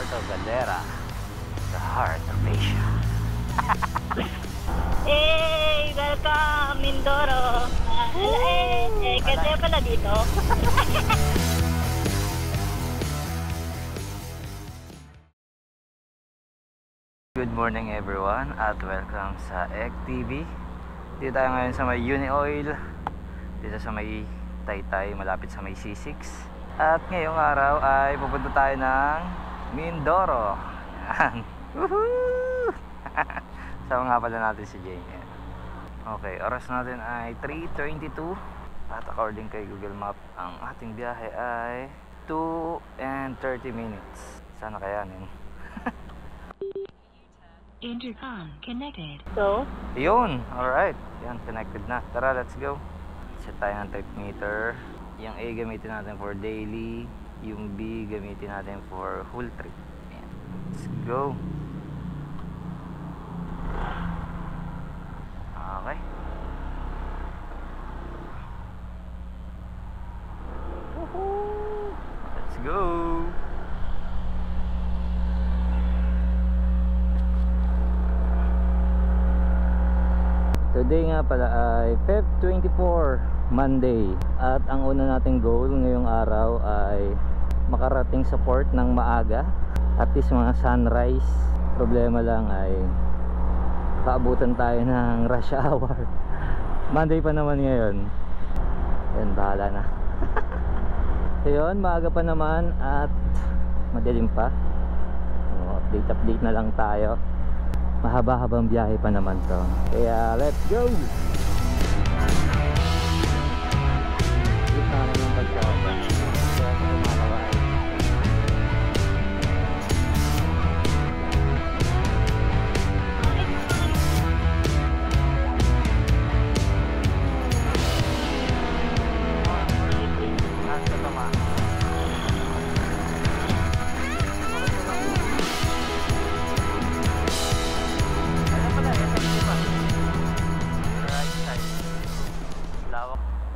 Puerto Galera, the heart of Asia. Hey! Welcome, Mindoro! Kasi pala dito. Good morning everyone at welcome sa Ek TV. Dito tayo ngayon sa may Unioil, dito sa may Taytay, malapit sa may C6. At ngayong araw ay pupunta tayo ng Mindoro. Yan. Woohoo! Sama nga pala natin si Jane. Okay, oras natin ay 3:22. At according kay Google Map, ang ating biyahe ay 2 and 30 minutes. Sana kayanin. Intercom connected. So? Yun, alright. Yan, connected na. Tara, let's go. Set tayo ng trip meter. Yung A gamitin natin for daily. Yung B gamitin natin for whole trip. Yan. Let's go. Okay. Woohoo! Let's go. Today nga pala ay Feb 24, Monday. At ang una nating goal ngayong araw ay makarating sa port ng maaga. At least mga sunrise. Problema lang ay kaabutan tayo ng rush hour. Monday pa naman ngayon. Yan, bahala na. So yun, maaga pa naman at madilim pa. Update na lang tayo. Mahaba-habang biyahe pa naman to. Kaya let's go! Gitna na ng pagkakaba. Kaya ito kumakawaan. Nasa tama.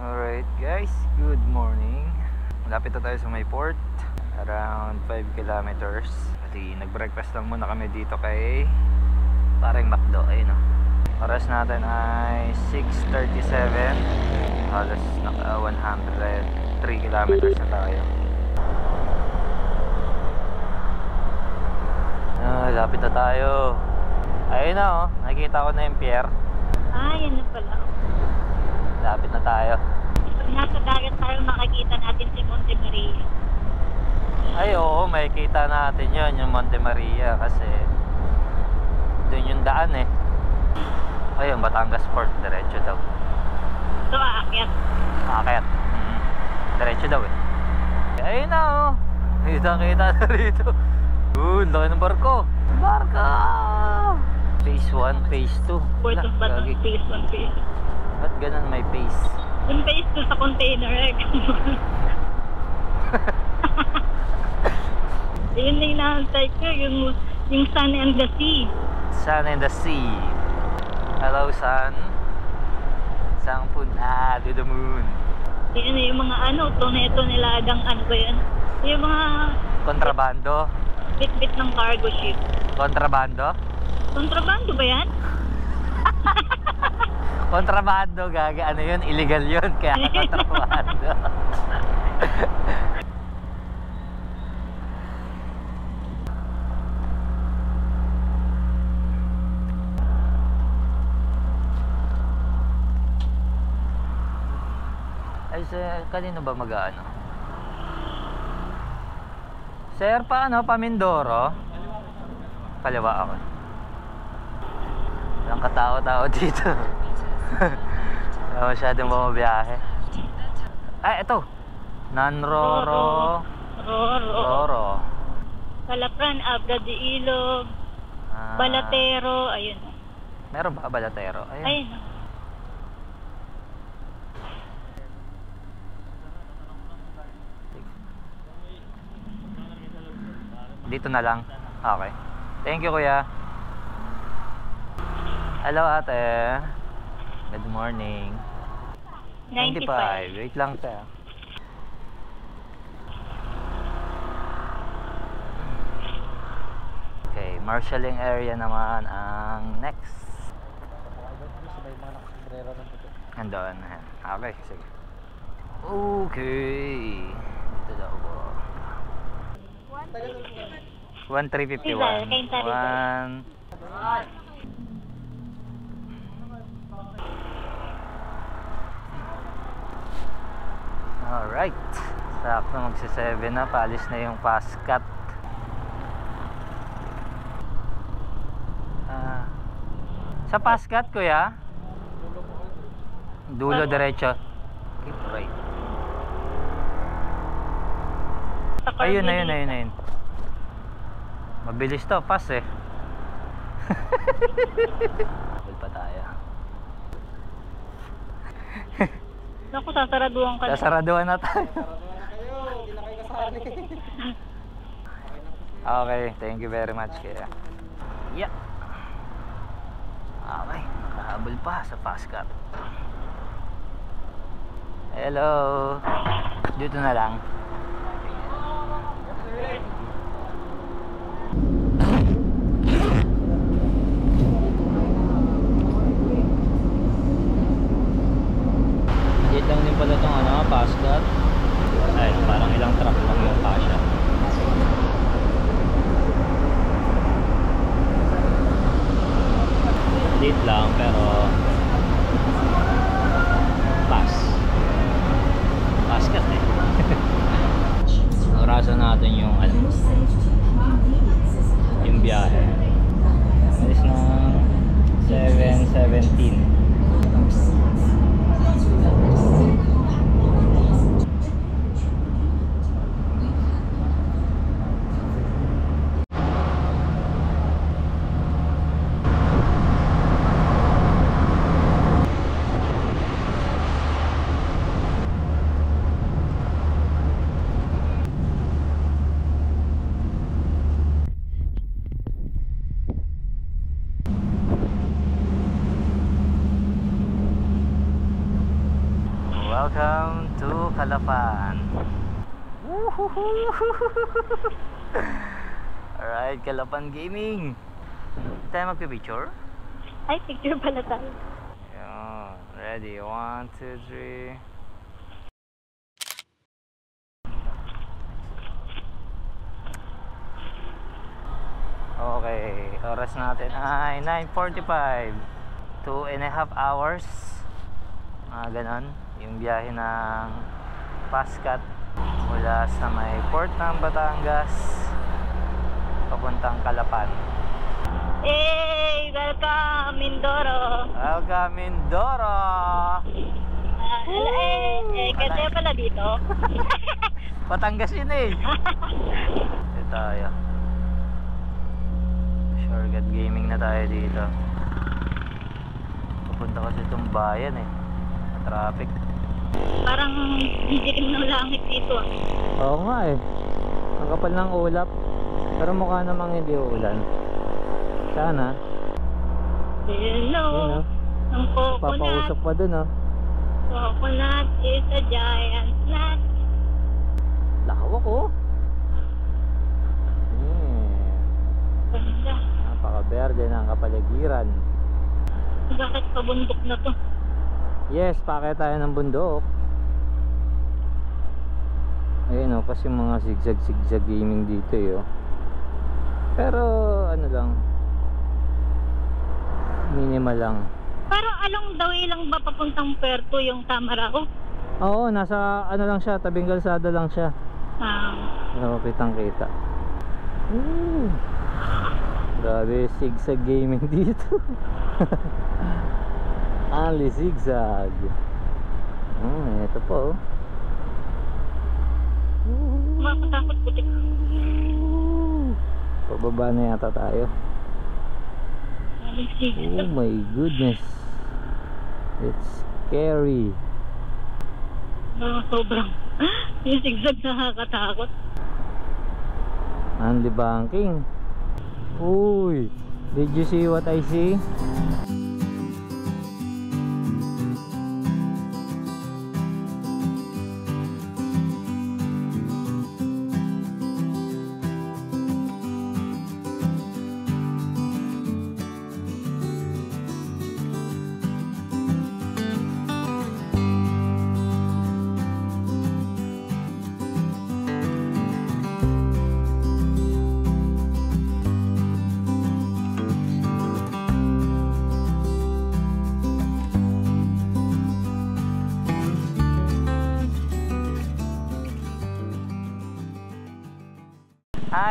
Alright guys, good morning. Malapit na tayo sa may port. Around 5 kilometers. Kasi nag-breakfast lang muna kami dito kay Pareng Macdo. Ayun o. Oras natin ay 6:37. Halos naka 103 kilometers na tayo. Lapit na tayo. Ayun na o, nakikita ko na yung pier. Ah, yan na pala. Lapit na tayo. Pag nasa dagat tayo, makikita natin si Monte Maria. Ay oo, makikita natin yun, yung Monte Maria. Kasi doon yung daan eh. Ayun, Batangas Port, diretso daw. So, aakyat. Aakyat. Diretso daw eh. Ayun na oh. Kita na rito. Laki ng barko. Barko! Phase 1, Phase 2. Port of Batangas, Phase 1, Phase 2. Ba't ganun may phase? Yung phase 2 sa container eh. Yun na inaantay ko, yung Sun and the Sea. Sun and the Sea. Hello sun. Sang punta to the moon. Yan yung mga tone-toneladang ano ba yan? Yung mga Kontrabando. bit-bit ng cargo ship. Kontrabando? Kontrabando ba yan? Kontrabando, gaga. Ano yun? Illegal yun. Kaya kontrabando. Ay, kanino ba mag-ano? Sir, paano? Pa Mindoro? Kaliwa ako. Walang katao-tao dito. Wala masyadong bumabiyahe. Ay, ito. Nanroro. Roro. Calapran, Abra de Ilog, Balatero, ayun. Meron ba Balatero? Ayun. Ayun. Dito na lang. Okay. Thank you, kuya. Hello, ate. Good morning. 95. Wait lang, te. marshalling area naman ang next. Andun. Okay, sige. Okay. Dito daw po. 1351. 1. Alright. Sakto magsi-7 na. Paalis na yung fast cut. Sa fast cut, kuya? Dulo diretso. Keep right. Ayun. Mabilis to, fast eh. Bal pa tayo. Naku, sasaraduhan ka na. Sasaraduhan na tayo. Okay, thank you very much kaya. Yeah. Okay, nakahabol pa sa fast cut. Hello. Dito na lang. Dito lang din pala itong fast cut. Ay, parang ilang truck lang yung kasya. Dito lang pero fast cut eh. Orasan natin yung yung biyahe. Alis na 7:17. Welcome to Calapan. Alright, Calapan Gaming. Tayo magpipicture? Ay, picture pala tayo. Yun. Ready? 1, 2, 3. Okay, oras natin ay 9:45. 2.5 hours. Ganon yung biyahe ng fast cut mula sa may port ng Batangas papuntang Calapan. Hey, welcome Mindoro. Welcome Mindoro. Kaya pala dito. Batangas yun eh. Dito tayo. Shortcut gaming na tayo dito. Papunta kasi itong bayan eh. Traffic. Parang didilim ng langit dito. Oo nga eh. Ang kapal ng ulap. Pero mukha namang hindi uulan. Sana. Hello. Yun, oh. Ang coconut. Papausok pa dun oh. Coconut is a giant nut. Lawak oh. Ganda. Napaka-berde ng kapaligiran. Bakit pabundok na to? Yes, pakay tayo ng bundok. Ayun oh, kasi mga zigzag gaming dito eh oh. Pero ano lang, minimal lang. Parang along the way lang ba papuntang Puerto yung Tamarao? Oo, nasa ano lang siya, tabing kalsada lang siya. Nakapitang kita. Grabe, zigzag gaming dito. Only zigzag. Ito po. Makatakot putik. Pababa na yata tayo. Oh my goodness. It's scary. Sobrang. Yung zigzag nakakatakot. Only banking. Uy, did you see what I see?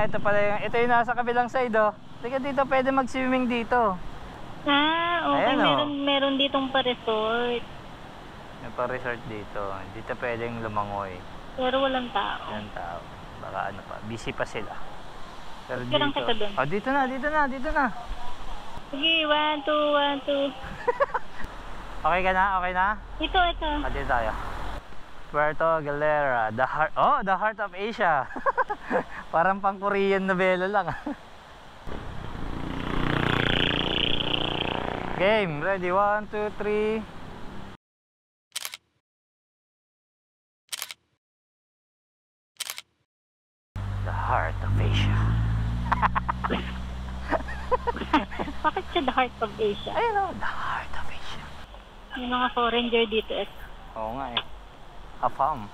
ito pala yung, ito yung nasa kabilang side oh. Teka dito, pwede mag-swimming dito. Ah, okay. Ayan, oh. Meron ditong pa-resort. May pa-resort dito. Dito pwedeng lumangoy. Pero walang tao. Yan tao. Baka ano pa, busy pa sila. Pero Kailan kita dun? Oh, dito na, dito na, dito na. Sige, 1, 2, 1, 2. Okay ka na? Okay na? Ito. Ah, dito tayo. Puerto Galera, the heart of Asia. Parang pang Korean novela lang. Game, ready, 1, 2, 3. The heart of Asia. Bakit siya the heart of Asia? Ayun o, the heart of Asia. May mga foreigner dito. Oo nga eh. Afam.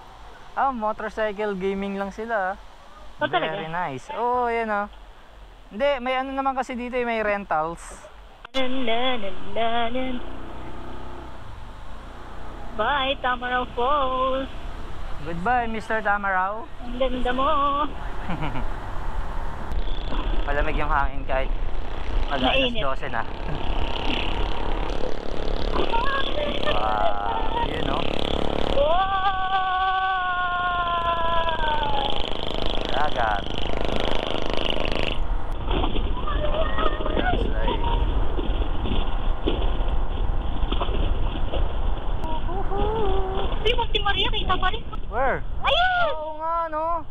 Motorcycle gaming lang sila. Oh, talaga? Very nice. Oo, yan o. Hindi, may ano naman kasi dito may rentals. Bye, Tamaraw Falls. Goodbye, Mr. Tamaraw. Ang ganda mo. Malamig yung hangin kahit alas Mainit. 12 na. Wow, yun o. Dagat. Landslide. Uy, Monte Maria, kita pa rin. Where? Ayun! Oo nga no.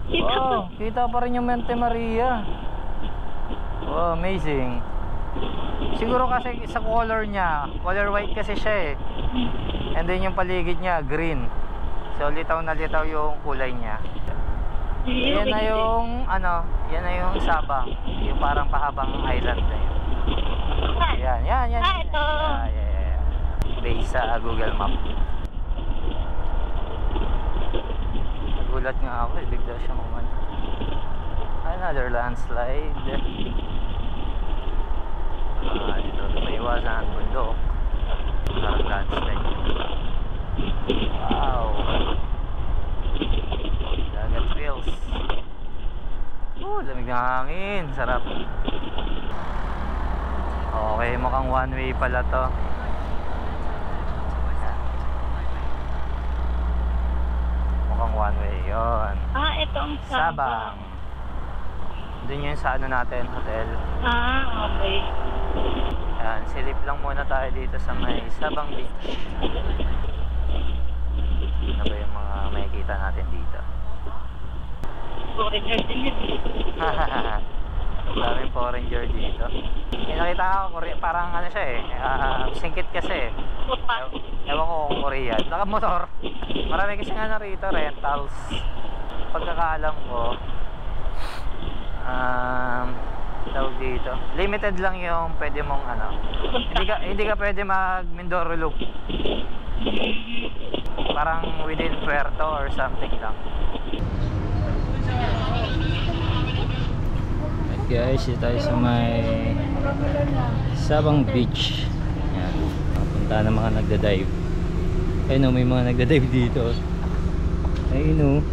Kita pa. Wow, kita pa rin yung Monte Maria. Wow, amazing. Siguro kasi sa color niya, color white kasi siya eh. And then yung paligid niya, green. So litaw na litaw yung kulay niya. Yan na yung ano, yan na yung Sabang. Yung parang pahabang island na yun. Yan. Ah, ito. Yeah. Based sa Google Map. Nagulat nga ako eh, bigla siyang umano. Another landslide. Dito may iwasan ang bundok. Parang landslide. Wow. Dagat feels. Lamig na hangin. Sarap. Okay, mukhang one way pala to. Mukhang one way yun. Ah, ito ang Sabang. Doon yun sa ano natin, hotel. Ah, okay. Yan, silip lang muna tayo dito sa may Sabang Beach. Ano ba yung mga makikita natin dito? Foreigner din yun. Daming foreigner dito. Yung nakita ko, parang ano siya eh, singkit kasi eh. Footpath. Ewan ko kung Korean. Nakamotor. Marami kasi nga na rito, rentals. Pagkakaalam ko, tawag dito. Limited lang yung pwede mong ano. Hindi ka pwede mag Mindoro Loop. Parang within Puerto or something lang. Guys, dito tayo sa may Sabang Beach. Yan. Punta ng mga nagda-dive. Ayun o, may mga nagda-dive dito. Ayun o.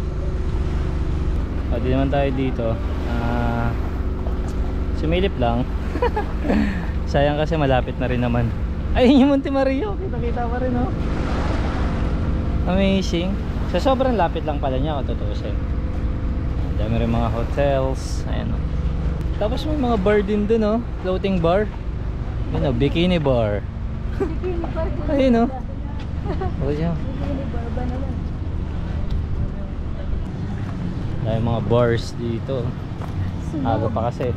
Di naman tayo dito. Sumilip lang. Sayang kasi malapit na rin naman. Ayun yung Monte Maria. Kita-kita pa rin o. Amazing. Sa sobrang lapit lang pala niya kung tutuusin. Dami rin mga hotels. Ayan o. Tapos may mga bar din dun oh, floating bar. Yun oh, bikini bar. Bikini bar. Ayun oh. O siya. Bikini bar ba naman? Dahil mga bars dito. Aga pa kasi.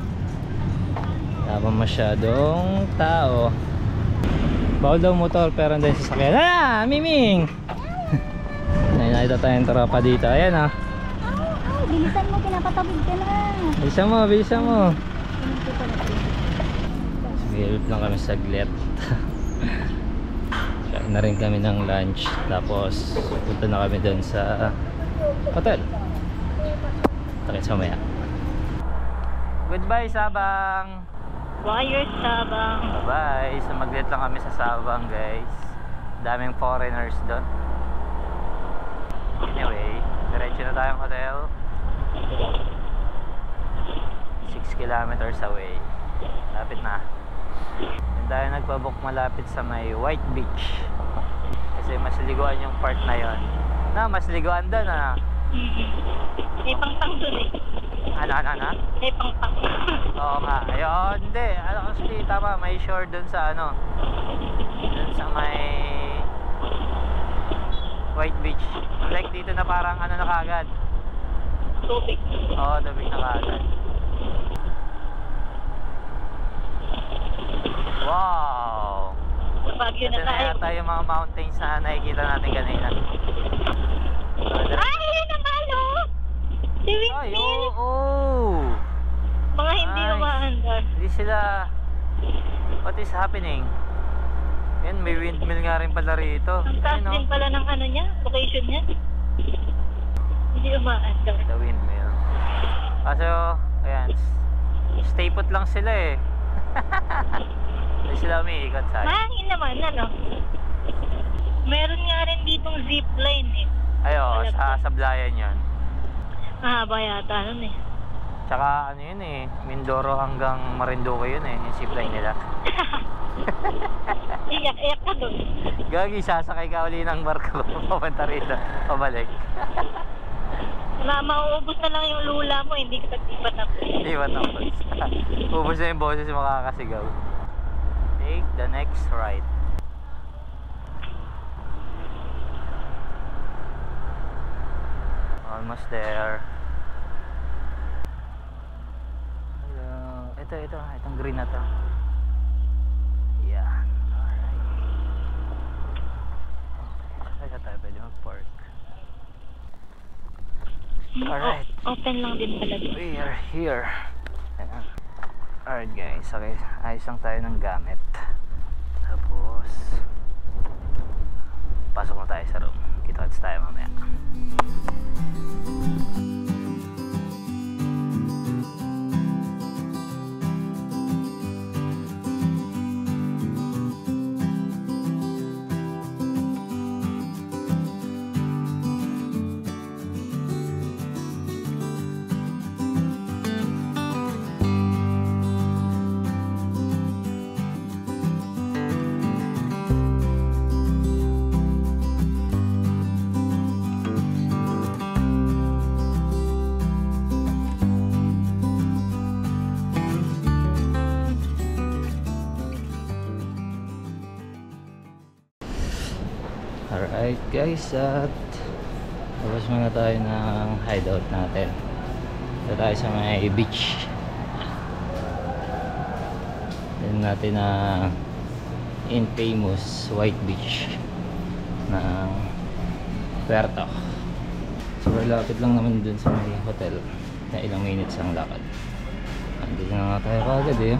Wala masyadong tao. Bawal daw motor pero andun sa sasakyan. Miming! Nakita tayong tropa dito. Ayan oh. Bilisan mo, pinapatabig ka na. Bilisan mo. Sigilip lang kami saglit. Kain na rin kami ng lunch. Tapos punta na kami doon sa hotel. Takit sa maya. Goodbye Sabang. Wire Sabang. Bye bye. Sumaglit lang kami sa Sabang guys. Daming foreigners doon. Anyway, diretso na tayong hotel. kilometers away. Lapit na. Doon tayo nagpabook malapit sa may White Beach. Kasi mas liguan yung part na yon. Mas liguan doon May pangpang dun eh. Ano? May pangpang. Oo nga. Ayun, hindi. Actually, tama. May shore doon sa doon sa may White Beach. Like dito na parang na kagad. Tubig. Oo, tubig na kagad. Wow! Sa Baguio Ito na na tayo. yata yung mga mountains na nakikita natin kanina. Ay, yun ang ano! Si Ay, Windmill. oo! Mga hindi Nice. umaandar. Hindi sila... What is happening? Yan, may windmill nga rin pala rito. Ang taas Ayun, din pala ng ano niya, location niya. Hindi umaandar. The windmill. Kaso, ayan, stay put lang sila eh. Hindi sila umiikot sa akin. Mahangin naman, ano? Meron nga rin ditong zipline eh. Ayo, sa Sablayan yun. Mahaba yata nun eh. Tsaka ano yun eh, Mindoro hanggang Marinduque yun eh, yung zipline nila. Iyak-iyak ka dun. Gagi, sasakay ka uli ng barko papunta rito, pabalik. Mauubos na lang yung lula mo, hindi ka tagtipat na po. Hindi ba tapos? Ubus na yung boses yung makakasigaw. Take the next right. Almost there. Hello. Itong green na to. Yan. Alright. Okay. Saan tayo pwede mag-park? Alright. Open lang din pala dito. We are here. Ayan. Alright guys, okay. Ayos lang tayo ng gamit. Tapos pasok na tayo sa room. Kita-kits tayo mamaya. Alright guys, at labas muna tayo ng hideout natin. Ito tayo sa may beach. Then natin na infamous White Beach ng Puerto. Super lapit lang naman dun sa may hotel na ilang minutes ang lakad. Andito na nga tayo kagad eh.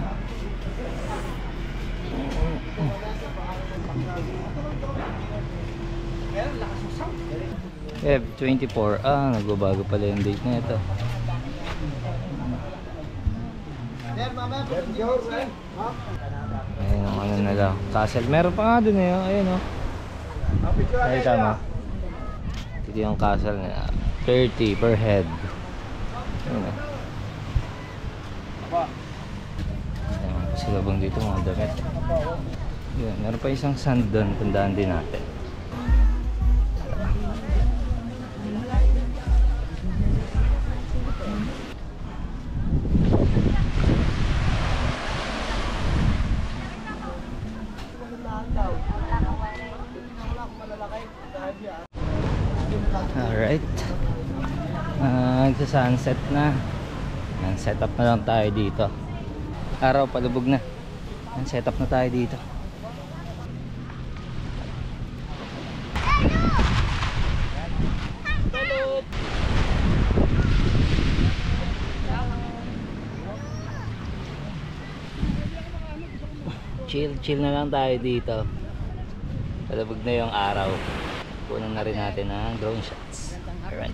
F24. Nagbabago pala yung date na ito. Ayun ang ano na lang, castle. Meron pa nga dun eh. Ayun o. Ay tama. Ito yung castle na 30 per head. Ayun o. Ayun, silabang dito mga damit. Yun, meron pa isang sand doon. Tandaan din natin. Alright, nagsa-sunset na. Set up na lang tayo dito. Araw palubog na. Set up na tayo dito. Chill na lang tayo dito. Palubog na yung araw. Kunan na rin natin ang drone shots. Alright.